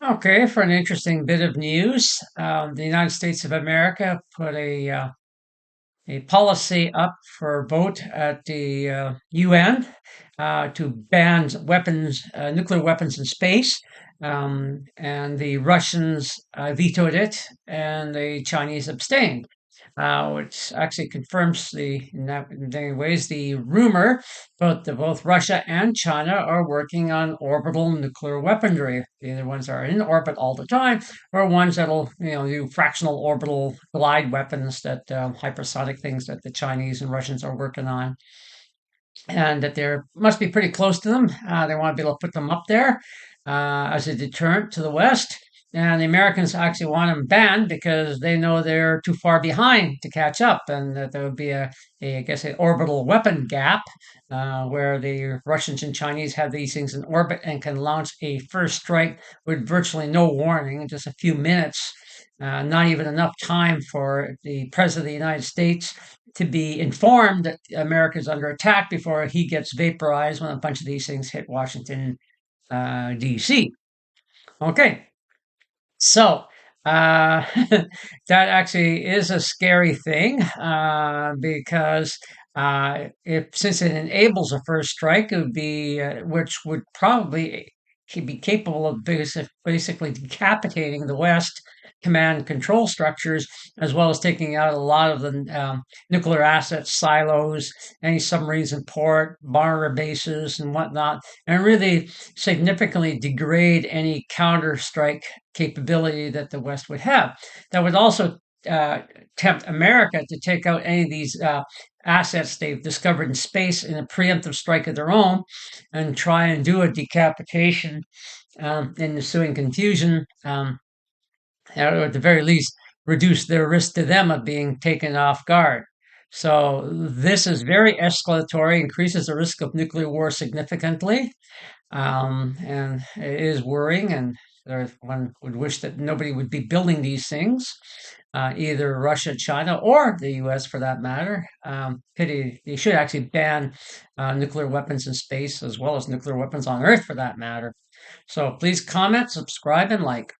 Okay, for an interesting bit of news, the United States of America put a policy up for a vote at the UN to ban nuclear weapons in space, and the Russians vetoed it, and the Chinese abstained. Which actually confirms in many ways the rumor both Russia and China are working on orbital nuclear weaponry. Either ones are in orbit all the time, or ones that'll do fractional orbital glide weapons, that hypersonic things that the Chinese and Russians are working on, and that they must be pretty close to them. They want to be able to put them up there as a deterrent to the West. And the Americans actually want them banned because they know they're too far behind to catch up, and that there would be I guess, an orbital weapon gap where the Russians and Chinese have these things in orbit and can launch a first strike with virtually no warning in just a few minutes. Not even enough time for the President of the United States to be informed that America is under attack before he gets vaporized when a bunch of these things hit Washington, D.C. Okay, so that actually is a scary thing because if since it enables a first strike, it would be which would probably be capable of basically decapitating the West command and control structures, as well as taking out a lot of the nuclear assets, silos, any submarines in port, bomber bases, and whatnot, and really significantly degrade any counterstrike capability that the West would have. That would also tempt America to take out any of these assets they've discovered in space in a preemptive strike of their own, and try and do a decapitation in the ensuing confusion, or at the very least, reduce their risk to them of being taken off guard. So this is very escalatory, increases the risk of nuclear war significantly, and it is worrying. And one would wish that nobody would be building these things, either Russia, China, or the U.S. for that matter. Pity they should actually ban nuclear weapons in space as well as nuclear weapons on Earth for that matter. So please comment, subscribe, and like.